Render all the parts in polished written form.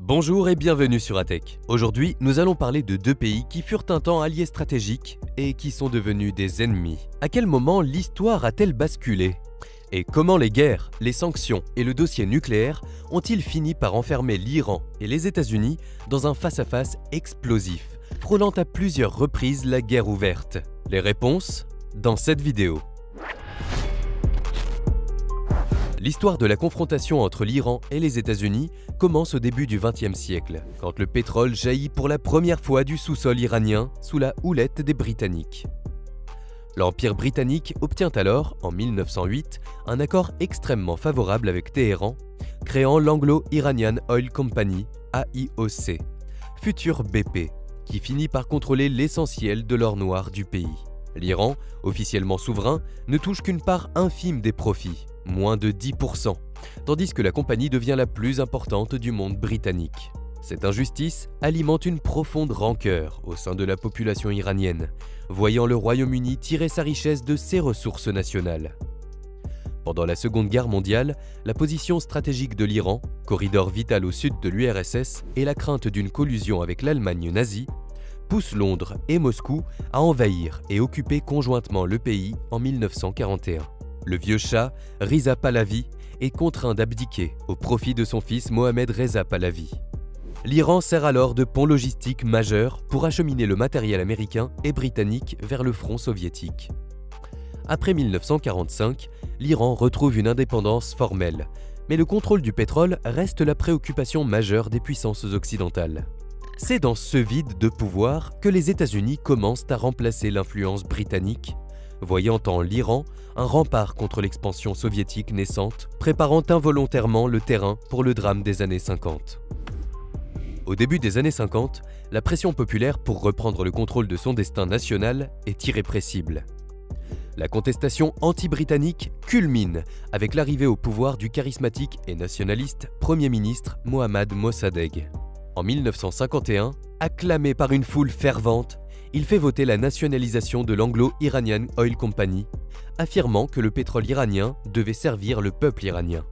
Bonjour et bienvenue sur Atech. Aujourd'hui, nous allons parler de deux pays qui furent un temps alliés stratégiques et qui sont devenus des ennemis. À quel moment l'histoire a-t-elle basculé ? Et comment les guerres, les sanctions et le dossier nucléaire ont-ils fini par enfermer l'Iran et les États-Unis dans un face-à-face explosif, frôlant à plusieurs reprises la guerre ouverte ? Les réponses dans cette vidéo. L'histoire de la confrontation entre l'Iran et les États-Unis commence au début du XXe siècle, quand le pétrole jaillit pour la première fois du sous-sol iranien sous la houlette des Britanniques. L'Empire britannique obtient alors, en 1908, un accord extrêmement favorable avec Téhéran, créant l'Anglo-Iranian Oil Company, AIOC, futur BP, qui finit par contrôler l'essentiel de l'or noir du pays. L'Iran, officiellement souverain, ne touche qu'une part infime des profits, moins de 10%, tandis que la compagnie devient la plus importante du monde britannique. Cette injustice alimente une profonde rancœur au sein de la population iranienne, voyant le Royaume-Uni tirer sa richesse de ses ressources nationales. Pendant la Seconde Guerre mondiale, la position stratégique de l'Iran, corridor vital au sud de l'URSS, et la crainte d'une collusion avec l'Allemagne nazie, poussent Londres et Moscou à envahir et occuper conjointement le pays en 1941. Le vieux Shah, Riza Pahlavi, est contraint d'abdiquer au profit de son fils Mohammad Reza Pahlavi. L'Iran sert alors de pont logistique majeur pour acheminer le matériel américain et britannique vers le front soviétique. Après 1945, l'Iran retrouve une indépendance formelle, mais le contrôle du pétrole reste la préoccupation majeure des puissances occidentales. C'est dans ce vide de pouvoir que les États-Unis commencent à remplacer l'influence britannique, voyant en l'Iran un rempart contre l'expansion soviétique naissante, préparant involontairement le terrain pour le drame des années 50. Au début des années 50, la pression populaire pour reprendre le contrôle de son destin national est irrépressible. La contestation anti-britannique culmine avec l'arrivée au pouvoir du charismatique et nationaliste Premier ministre Mohammad Mossadegh. En 1951, acclamé par une foule fervente, il fait voter la nationalisation de l'Anglo-Iranian Oil Company, affirmant que le pétrole iranien devait servir le peuple iranien.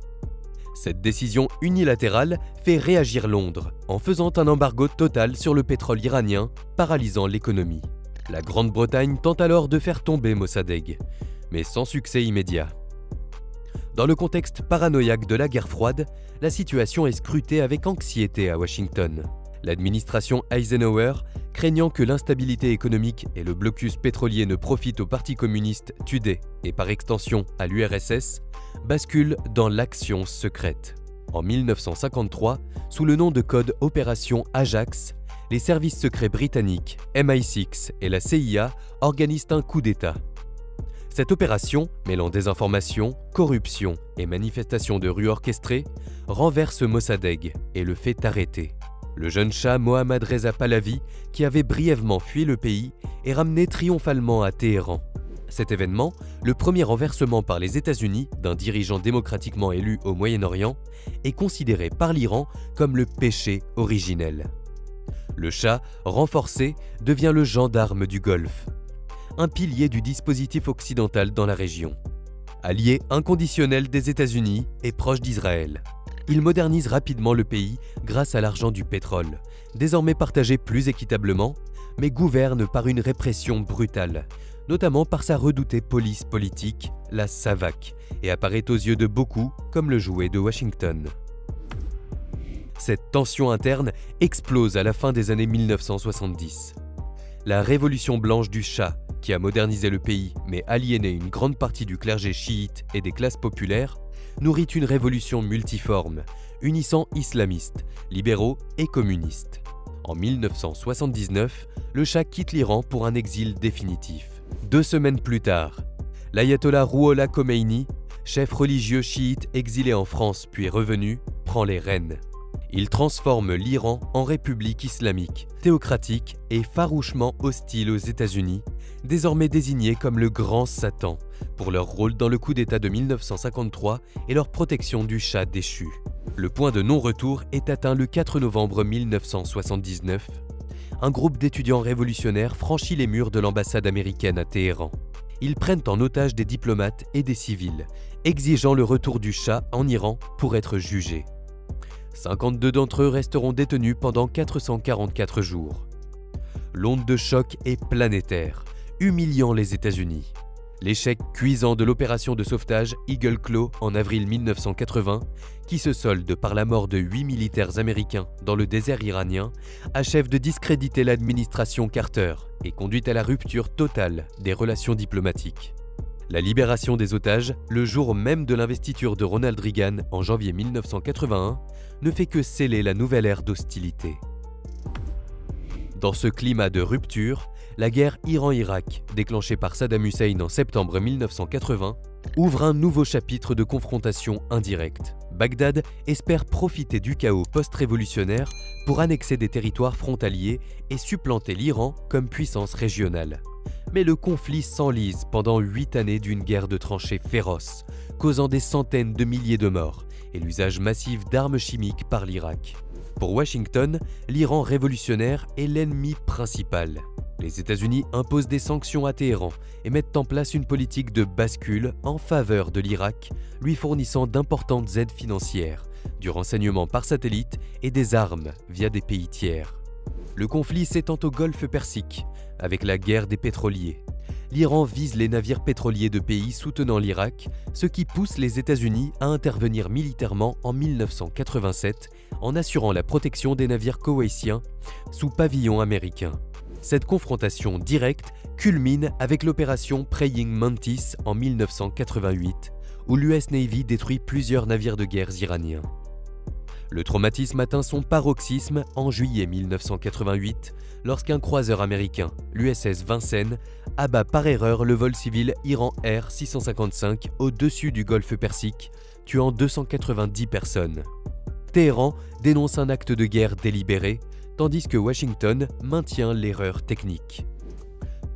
Cette décision unilatérale fait réagir Londres, en faisant un embargo total sur le pétrole iranien, paralysant l'économie. La Grande-Bretagne tente alors de faire tomber Mossadegh, mais sans succès immédiat. Dans le contexte paranoïaque de la guerre froide, la situation est scrutée avec anxiété à Washington. L'administration Eisenhower, craignant que l'instabilité économique et le blocus pétrolier ne profitent au Parti communiste tudé et par extension à l'URSS, bascule dans l'action secrète. En 1953, sous le nom de code Opération Ajax, les services secrets britanniques, MI6 et la CIA organisent un coup d'État. Cette opération, mêlant désinformation, corruption et manifestations de rue orchestrées, renverse Mossadegh et le fait arrêter. Le jeune Shah Mohammad Reza Pahlavi, qui avait brièvement fui le pays, est ramené triomphalement à Téhéran. Cet événement, le premier renversement par les États-Unis d'un dirigeant démocratiquement élu au Moyen-Orient, est considéré par l'Iran comme le péché originel. Le Shah, renforcé, devient le gendarme du Golfe, un pilier du dispositif occidental dans la région. Allié inconditionnel des États-Unis et proche d'Israël, il modernise rapidement le pays grâce à l'argent du pétrole, désormais partagé plus équitablement, mais gouverne par une répression brutale, notamment par sa redoutée police politique, la SAVAK, et apparaît aux yeux de beaucoup comme le jouet de Washington. Cette tension interne explose à la fin des années 1970. La révolution blanche du Shah, qui a modernisé le pays mais aliéné une grande partie du clergé chiite et des classes populaires, nourrit une révolution multiforme, unissant islamistes, libéraux et communistes. En 1979, le Shah quitte l'Iran pour un exil définitif. 2 semaines plus tard, l'ayatollah Rouhollah Khomeini, chef religieux chiite exilé en France puis revenu, prend les rênes. Il transforme l'Iran en république islamique, théocratique et farouchement hostile aux États-Unis, désormais désignés comme le Grand Satan pour leur rôle dans le coup d'État de 1953 et leur protection du Shah déchu. Le point de non-retour est atteint le 4 novembre 1979. Un groupe d'étudiants révolutionnaires franchit les murs de l'ambassade américaine à Téhéran. Ils prennent en otage des diplomates et des civils, exigeant le retour du Shah en Iran pour être jugé. 52 d'entre eux resteront détenus pendant 444 jours. L'onde de choc est planétaire, humiliant les États-Unis. L'échec cuisant de l'opération de sauvetage Eagle Claw en avril 1980, qui se solde par la mort de 8 militaires américains dans le désert iranien, achève de discréditer l'administration Carter et conduit à la rupture totale des relations diplomatiques. La libération des otages, le jour même de l'investiture de Ronald Reagan en janvier 1981, ne fait que sceller la nouvelle ère d'hostilité. Dans ce climat de rupture, la guerre Iran-Irak, déclenchée par Saddam Hussein en septembre 1980, ouvre un nouveau chapitre de confrontation indirecte. Bagdad espère profiter du chaos post-révolutionnaire pour annexer des territoires frontaliers et supplanter l'Iran comme puissance régionale. Mais le conflit s'enlise pendant 8 années d'une guerre de tranchées féroce, causant des centaines de milliers de morts et l'usage massif d'armes chimiques par l'Irak. Pour Washington, l'Iran révolutionnaire est l'ennemi principal. Les États-Unis imposent des sanctions à Téhéran et mettent en place une politique de bascule en faveur de l'Irak, lui fournissant d'importantes aides financières, du renseignement par satellite et des armes via des pays tiers. Le conflit s'étend au Golfe Persique, avec la guerre des pétroliers. L'Iran vise les navires pétroliers de pays soutenant l'Irak, ce qui pousse les États-Unis à intervenir militairement en 1987 en assurant la protection des navires koweïtiens sous pavillon américain. Cette confrontation directe culmine avec l'opération Praying Mantis en 1988, où l'US Navy détruit plusieurs navires de guerre iraniens. Le traumatisme atteint son paroxysme en juillet 1988, lorsqu'un croiseur américain, l'USS Vincennes, abat par erreur le vol civil Iran Air 655 au-dessus du golfe Persique, tuant 290 personnes. Téhéran dénonce un acte de guerre délibéré, tandis que Washington maintient l'erreur technique.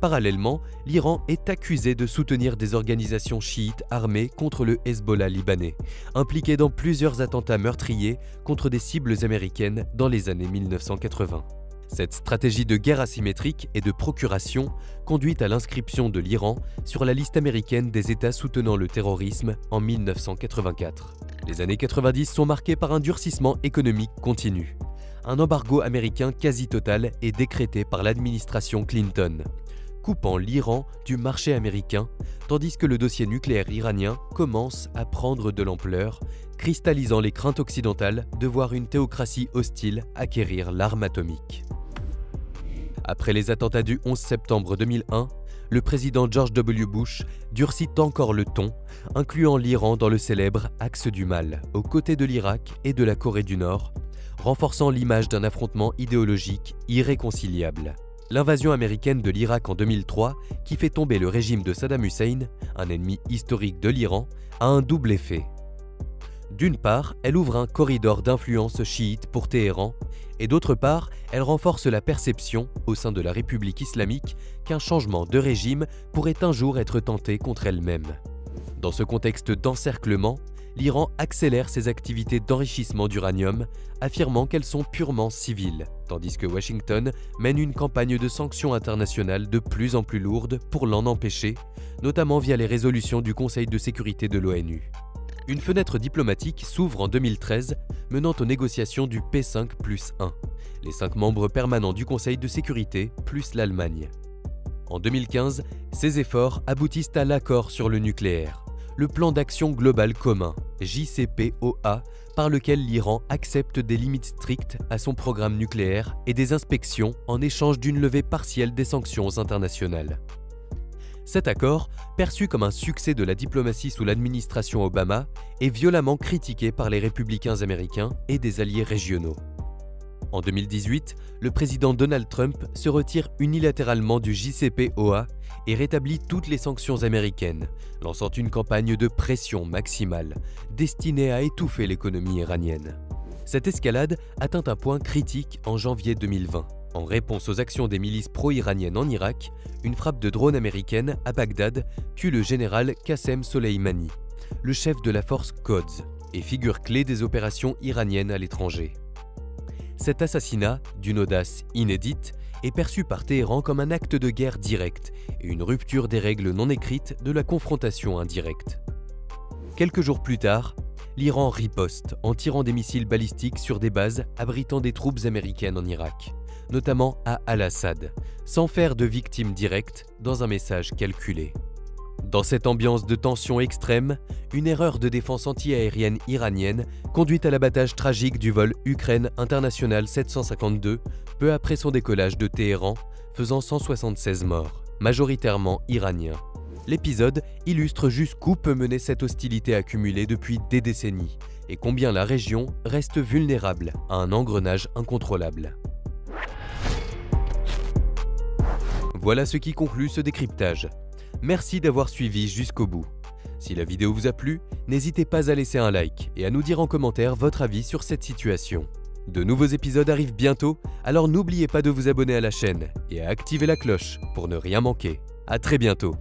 Parallèlement, l'Iran est accusé de soutenir des organisations chiites armées contre le Hezbollah libanais, impliqué dans plusieurs attentats meurtriers contre des cibles américaines dans les années 1980. Cette stratégie de guerre asymétrique et de procuration conduit à l'inscription de l'Iran sur la liste américaine des États soutenant le terrorisme en 1984. Les années 90 sont marquées par un durcissement économique continu. Un embargo américain quasi total est décrété par l'administration Clinton, coupant l'Iran du marché américain, tandis que le dossier nucléaire iranien commence à prendre de l'ampleur, cristallisant les craintes occidentales de voir une théocratie hostile acquérir l'arme atomique. Après les attentats du 11 septembre 2001, le président George W. Bush durcit encore le ton, incluant l'Iran dans le célèbre Axe du mal, aux côtés de l'Irak et de la Corée du Nord, renforçant l'image d'un affrontement idéologique irréconciliable. L'invasion américaine de l'Irak en 2003, qui fait tomber le régime de Saddam Hussein, un ennemi historique de l'Iran, a un double effet. D'une part, elle ouvre un corridor d'influence chiite pour Téhéran, et d'autre part, elle renforce la perception, au sein de la République islamique, qu'un changement de régime pourrait un jour être tenté contre elle-même. Dans ce contexte d'encerclement, l'Iran accélère ses activités d'enrichissement d'uranium, affirmant qu'elles sont purement civiles, tandis que Washington mène une campagne de sanctions internationales de plus en plus lourde pour l'en empêcher, notamment via les résolutions du Conseil de sécurité de l'ONU. Une fenêtre diplomatique s'ouvre en 2013, menant aux négociations du P5+1, les 5 membres permanents du Conseil de sécurité plus l'Allemagne. En 2015, ces efforts aboutissent à l'accord sur le nucléaire, le plan d'action global commun, JCPOA, par lequel l'Iran accepte des limites strictes à son programme nucléaire et des inspections en échange d'une levée partielle des sanctions internationales. Cet accord, perçu comme un succès de la diplomatie sous l'administration Obama, est violemment critiqué par les républicains américains et des alliés régionaux. En 2018, le président Donald Trump se retire unilatéralement du JCPOA et rétablit toutes les sanctions américaines, lançant une campagne de pression maximale, destinée à étouffer l'économie iranienne. Cette escalade atteint un point critique en janvier 2020. En réponse aux actions des milices pro-iraniennes en Irak, une frappe de drone américaine à Bagdad tue le général Qassem Soleimani, le chef de la force Quds et figure clé des opérations iraniennes à l'étranger. Cet assassinat, d'une audace inédite, est perçu par Téhéran comme un acte de guerre direct et une rupture des règles non écrites de la confrontation indirecte. Quelques jours plus tard, l'Iran riposte en tirant des missiles balistiques sur des bases abritant des troupes américaines en Irak, notamment à Al-Assad, sans faire de victimes directes dans un message calculé. Dans cette ambiance de tension extrême, une erreur de défense antiaérienne iranienne conduit à l'abattage tragique du vol Ukraine International 752 peu après son décollage de Téhéran, faisant 176 morts, majoritairement iraniens. L'épisode illustre jusqu'où peut mener cette hostilité accumulée depuis des décennies et combien la région reste vulnérable à un engrenage incontrôlable. Voilà ce qui conclut ce décryptage. Merci d'avoir suivi jusqu'au bout. Si la vidéo vous a plu, n'hésitez pas à laisser un like et à nous dire en commentaire votre avis sur cette situation. De nouveaux épisodes arrivent bientôt, alors n'oubliez pas de vous abonner à la chaîne et à activer la cloche pour ne rien manquer. À très bientôt.